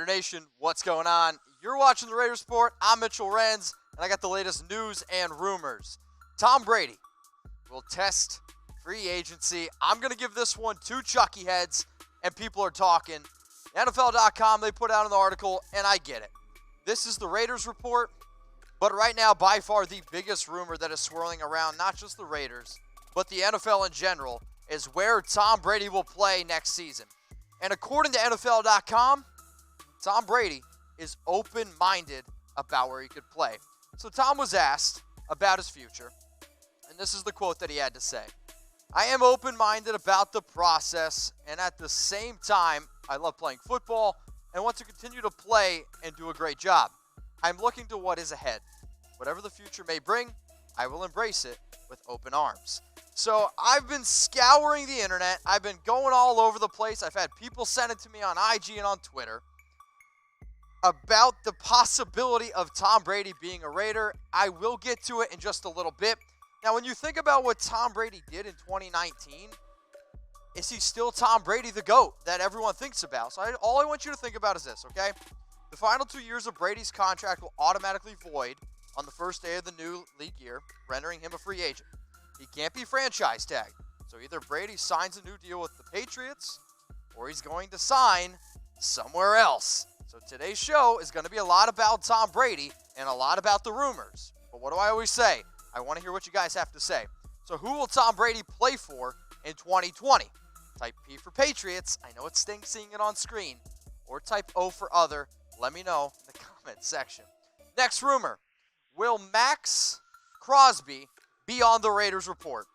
Raider Nation, what's going on? You're watching the Raiders Report. I'm Mitchell Renz, and I got the latest news and rumors. Tom Brady will test free agency. I'm going to give this one to Chucky Heads, and people are talking. NFL.com, they put out an article, and I get it. This is the Raiders Report, but right now, by far the biggest rumor that is swirling around, not just the Raiders, but the NFL in general, is where Tom Brady will play next season. And according to NFL.com, Tom Brady is open-minded about where he could play. So Tom was asked about his future, and this is the quote that he had to say. I am open-minded about the process, and at the same time, I love playing football and want to continue to play and do a great job. I'm looking to what is ahead. Whatever the future may bring, I will embrace it with open arms. So I've been scouring the internet. I've been going all over the place. I've had people send it to me on IG and on Twitter about the possibility of Tom Brady being a Raider. I will get to it in just a little bit. Now, when you think about what Tom Brady did in 2019, is he still Tom Brady, the GOAT, that everyone thinks about? So all I want you to think about is this, okay? The final 2 years of Brady's contract will automatically void on the first day of the new league year, rendering him a free agent. He can't be franchise tagged. So either Brady signs a new deal with the Patriots or he's going to sign somewhere else. So today's show is going to be a lot about Tom Brady and a lot about the rumors. But what do I always say? I want to hear what you guys have to say. So who will Tom Brady play for in 2020? Type P for Patriots. I know it stinks seeing it on screen. Or type O for other. Let me know in the comment section. Next rumor. Will Max Crosby be on the Raiders Report?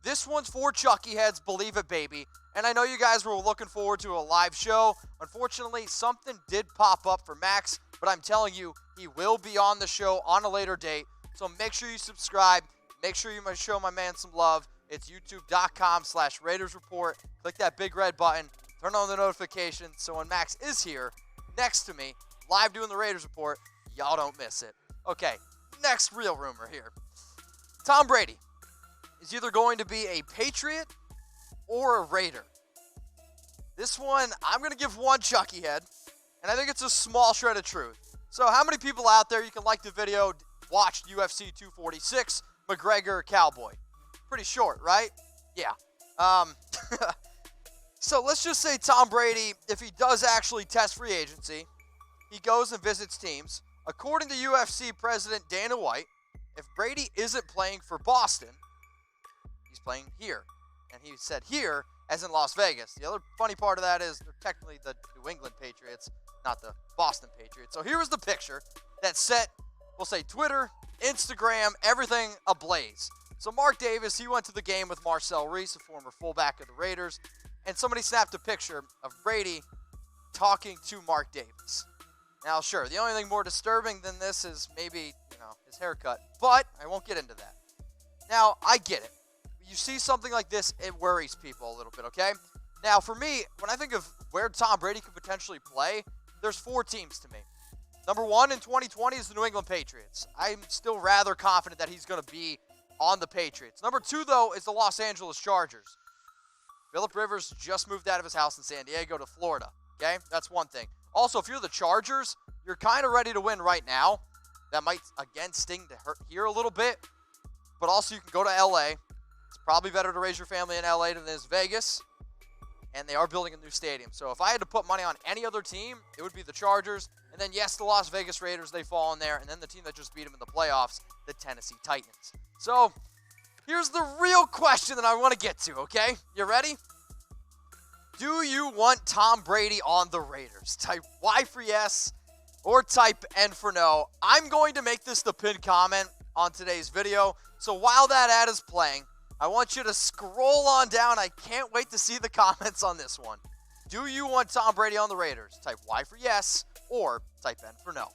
This one's for Chucky Heads, believe it, baby. And I know you guys were looking forward to a live show. Unfortunately, something did pop up for Max, but I'm telling you, he will be on the show on a later date. So make sure you subscribe. Make sure you show my man some love. It's youtube.com/Raiders Report. Click that big red button. Turn on the notifications so when Max is here next to me, live doing the Raiders Report, y'all don't miss it. Okay, next real rumor here. Tom Brady is either going to be a Patriot or a Raider. This one, I'm going to give one Chucky Head, and I think it's a small shred of truth. So how many people out there, you can like the video, watched UFC 246, McGregor Cowboy? Pretty short, right? Yeah. So let's just say Tom Brady, if he does actually test free agency, he goes and visits teams. According to UFC President Dana White, if Brady isn't playing for Boston, he's playing here. And he said here, as in Las Vegas. The other funny part of that is they're technically the New England Patriots, not the Boston Patriots. So here was the picture that set, we'll say, Twitter, Instagram, everything ablaze. So Mark Davis, he went to the game with Marcel Reese, a former fullback of the Raiders, and somebody snapped a picture of Brady talking to Mark Davis. Now, sure, the only thing more disturbing than this is maybe, his haircut, but I won't get into that. Now, I get it. You see something like this, it worries people a little bit, okay? Now, for me, when I think of where Tom Brady could potentially play, there's 4 teams to me. Number 1 in 2020 is the New England Patriots. I'm still rather confident that he's going to be on the Patriots. Number 2, though, is the Los Angeles Chargers. Phillip Rivers just moved out of his house in San Diego to Florida, okay? That's one thing. Also, if you're the Chargers, you're kind of ready to win right now. That might, again, sting to hurt here a little bit. But also, you can go to L.A. It's probably better to raise your family in L.A. than it is Vegas. And they are building a new stadium. So if I had to put money on any other team, it would be the Chargers. And then, yes, the Las Vegas Raiders, they fall in there. And then the team that just beat them in the playoffs, the Tennessee Titans. So here's the real question that I want to get to, okay? You ready? Do you want Tom Brady on the Raiders? Type Y for yes or type N for no. I'm going to make this the pinned comment on today's video. So while that ad is playing, I want you to scroll on down. I can't wait to see the comments on this one. Do you want Tom Brady on the Raiders? Type Y for yes or type N for no.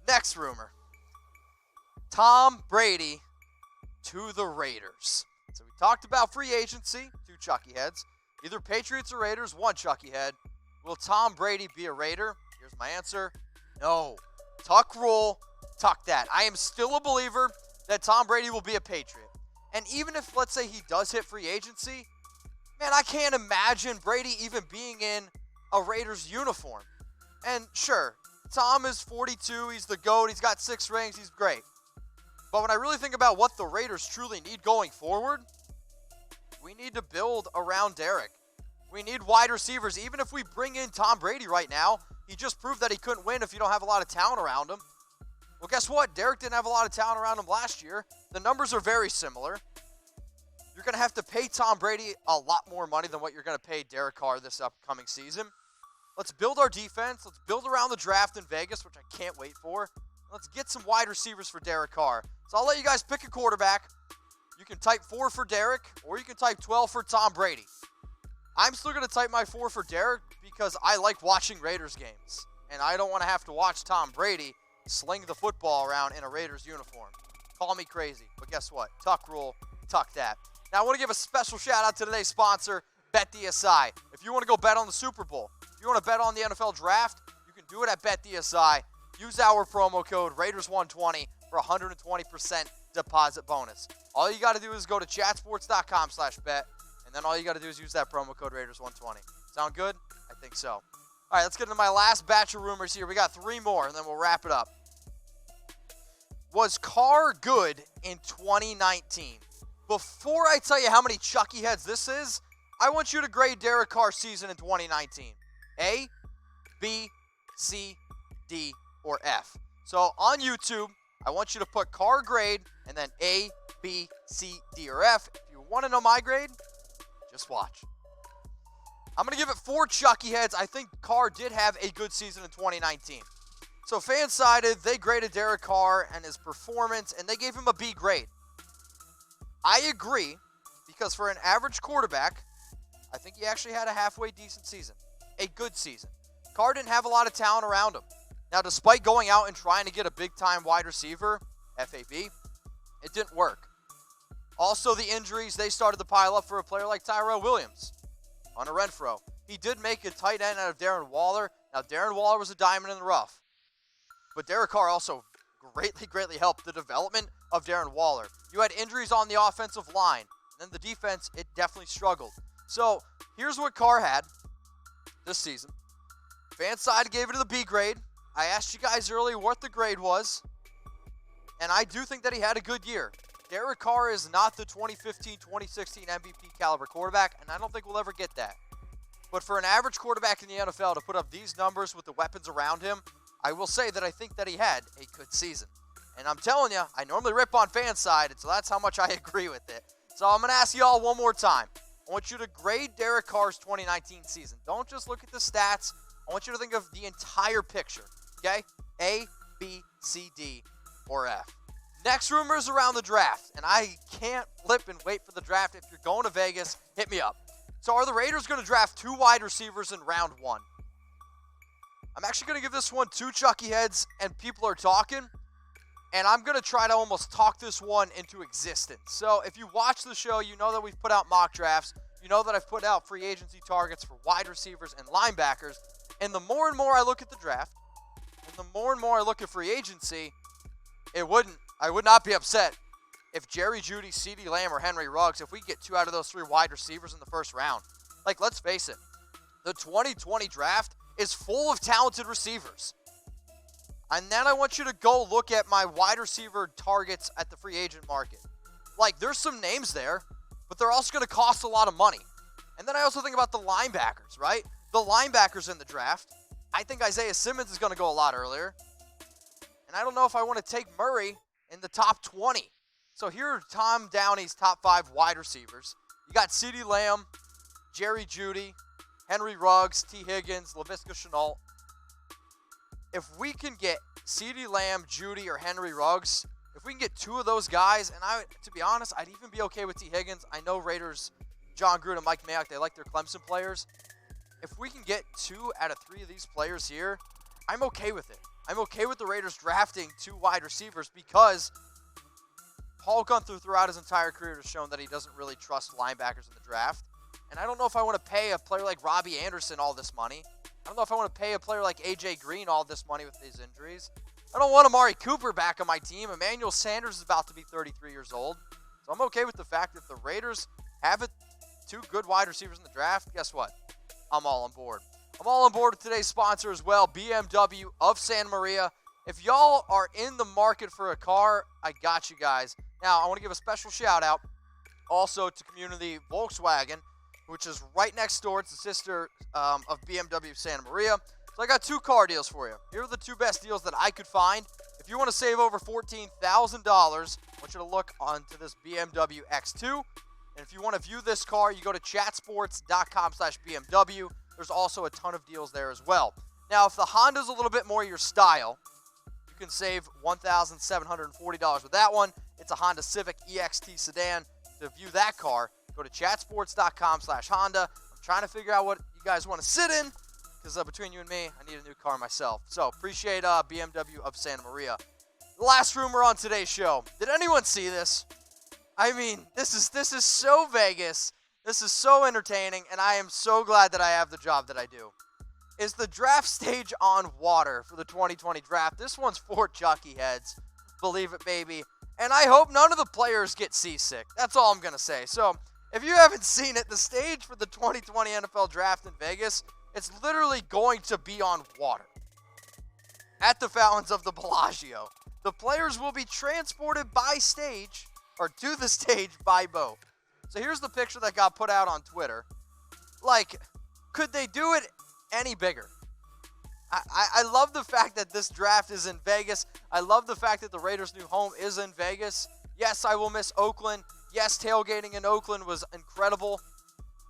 Next rumor. Tom Brady to the Raiders. So we talked about free agency, 2 Chucky Heads. Either Patriots or Raiders, 1 Chucky Head. Will Tom Brady be a Raider? Here's my answer. No. Tuck rule. Tuck that. I am still a believer that Tom Brady will be a Patriot. And even if, let's say, he does hit free agency, man, I can't imagine Brady even being in a Raiders uniform. And sure, Tom is 42, he's the GOAT, he's got 6 rings, he's great. But when I really think about what the Raiders truly need going forward, we need to build around Derek. We need wide receivers. Even if we bring in Tom Brady right now, he just proved that he couldn't win if you don't have a lot of talent around him. Well, guess what? Derek didn't have a lot of talent around him last year. The numbers are very similar. You're going to have to pay Tom Brady a lot more money than what you're going to pay Derek Carr this upcoming season. Let's build our defense. Let's build around the draft in Vegas, which I can't wait for. Let's get some wide receivers for Derek Carr. So I'll let you guys pick a quarterback. You can type 4 for Derek, or you can type 12 for Tom Brady. I'm still going to type my 4 for Derek because I like watching Raiders games. And I don't want to have to watch Tom Brady sling the football around in a Raiders uniform. Call me crazy, but guess what? Tuck rule, tuck that. Now I want to give a special shout out to today's sponsor, BetDSI. If you want to go bet on the Super Bowl, if you want to bet on the NFL Draft, you can do it at BetDSI. Use our promo code Raiders120 for 120% deposit bonus. All you got to do is go to chatsports.com/bet, and then all you got to do is use that promo code Raiders120. Sound good? I think so. All right, let's get into my last batch of rumors here. We got 3 more, and then we'll wrap it up. Was Carr good in 2019? Before I tell you how many Chucky Heads this is, I want you to grade Derek Carr's season in 2019. A, B, C, D, or F. So on YouTube, I want you to put Carr grade and then A, B, C, D, or F. If you want to know my grade, just watch. I'm going to give it 4 Chucky Heads. I think Carr did have a good season in 2019. So FanSided, they graded Derek Carr and his performance, and they gave him a B grade. I agree, because for an average quarterback, I think he actually had a halfway decent season. A good season. Carr didn't have a lot of talent around him. Now, despite going out and trying to get a big-time wide receiver, FAB, it didn't work. Also, the injuries, they started to pile up for a player like Tyrell Williams. Hunter Renfrow. He did make a tight end out of Darren Waller. Now, Darren Waller was a diamond in the rough. But Derek Carr also greatly helped the development of Darren Waller. You had injuries on the offensive line. And then the defense, it definitely struggled. So, here's what Carr had this season. FanSide gave it to the B grade. I asked you guys earlier what the grade was. And I do think that he had a good year. Derek Carr is not the 2015-2016 MVP caliber quarterback, and I don't think we'll ever get that. But for an average quarterback in the NFL to put up these numbers with the weapons around him, I will say that I think that he had a good season. And I'm telling you, I normally rip on FanSide, so that's how much I agree with it. So I'm going to ask you all one more time. I want you to grade Derek Carr's 2019 season. Don't just look at the stats. I want you to think of the entire picture. Okay? A, B, C, D, or F. Next rumors around the draft, and I can't flip and wait for the draft. If you're going to Vegas, hit me up. So are the Raiders going to draft 2 wide receivers in round 1? I'm actually going to give this one 2 Chucky Heads, and people are talking, and I'm going to try to almost talk this one into existence. So if you watch the show, you know that we've put out mock drafts. You know that I've put out free agency targets for wide receivers and linebackers, and the more and more I look at the draft, and the more and more I look at free agency, I would not be upset if Jerry Jeudy, CeeDee Lamb, or Henry Ruggs, if we get 2 out of those 3 wide receivers in the first round. Like, let's face it, the 2020 draft is full of talented receivers. And then I want you to go look at my wide receiver targets at the free agent market. Like, there's some names there, but they're also going to cost a lot of money. And then I also think about the linebackers, right? The linebackers in the draft. I think Isaiah Simmons is going to go a lot earlier. And I don't know if I want to take Murray in the top 20. So here are Tom Downey's top 5 wide receivers. You got CeeDee Lamb, Jerry Jeudy, Henry Ruggs, T. Higgins, Laviska Shenault. If we can get CeeDee Lamb, Jeudy, or Henry Ruggs, if we can get 2 of those guys, and to be honest, I'd even be okay with T. Higgins. I know Raiders, John Gruden and Mike Mayock, they like their Clemson players. If we can get 2 out of 3 of these players here, I'm okay with it. I'm okay with the Raiders drafting 2 wide receivers because Paul Gunther throughout his entire career has shown that he doesn't really trust linebackers in the draft. And I don't know if I want to pay a player like Robbie Anderson all this money. I don't know if I want to pay a player like A.J. Green all this money with his injuries. I don't want Amari Cooper back on my team. Emmanuel Sanders is about to be 33 years old. So I'm okay with the fact that the Raiders have 2 good wide receivers in the draft. Guess what? I'm all on board. I'm all on board with today's sponsor as well, BMW of Santa Maria. If y'all are in the market for a car, I got you guys. Now, I want to give a special shout out also to Community Volkswagen, which is right next door. It's the sister of BMW of Santa Maria. So I got 2 car deals for you. Here are the 2 best deals that I could find. If you want to save over $14,000, I want you to look onto this BMW X2. And if you want to view this car, you go to chatsports.com/BMW. There's also a ton of deals there as well. Now, if the Honda's a little bit more your style, you can save $1,740 with that one. It's a Honda Civic EXT sedan. To view that car, go to chatsports.com/Honda. I'm trying to figure out what you guys want to sit in, because between you and me, I need a new car myself. So appreciate BMW of Santa Maria. The last rumor on today's show. Did anyone see this? I mean, this is so Vegas. This is so entertaining, and I am so glad that I have the job that I do. Is the draft stage on water for the 2020 draft? This one's for Chucky Heads. Believe it, baby. And I hope none of the players get seasick. That's all I'm going to say. So, if you haven't seen it, the stage for the 2020 NFL draft in Vegas, it's literally going to be on water. At the fountains of the Bellagio. The players will be transported by stage, or to the stage by boat. So here's the picture that got put out on Twitter. Like, could they do it any bigger? I love the fact that this draft is in Vegas. I love the fact that the Raiders' new home is in Vegas. Yes, I will miss Oakland. Yes, tailgating in Oakland was incredible.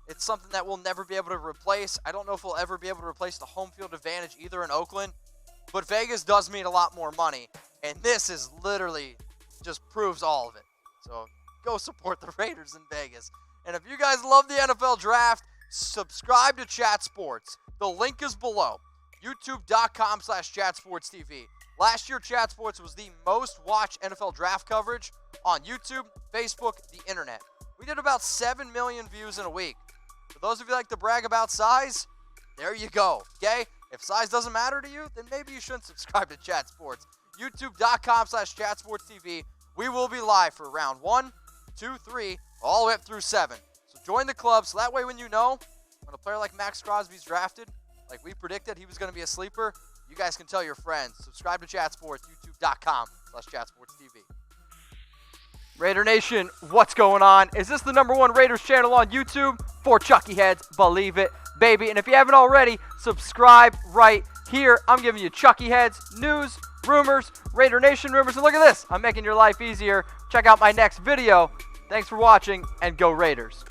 It's something that we'll never be able to replace. I don't know if we'll ever be able to replace the home field advantage either in Oakland. But Vegas does mean a lot more money. And this is literally just proves all of it. So go support the Raiders in Vegas. And if you guys love the NFL draft, subscribe to Chat Sports. The link is below. YouTube.com/ChatSportsTV. Last year, Chat Sports was the most watched NFL draft coverage on YouTube, Facebook, the internet. We did about 7 million views in a week. For those of you who like to brag about size, there you go, okay? If size doesn't matter to you, then maybe you shouldn't subscribe to Chat Sports. YouTube.com/ChatSportsTV. We will be live for round 1, 2, 3, all the way up through 7. So join the club, so that way when you know, when a player like Max Crosby's drafted, like we predicted he was going to be a sleeper, you guys can tell your friends. Subscribe to Chat Sports, youtube.com/ChatSportsTV. Raider Nation, what's going on? Is this the #1 Raiders channel on YouTube? For Chucky Heads, believe it, baby. And if you haven't already, subscribe right here. I'm giving you Chucky Heads, news, rumors, Raider Nation rumors. And look at this, I'm making your life easier. Check out my next video. Thanks for watching, and go Raiders.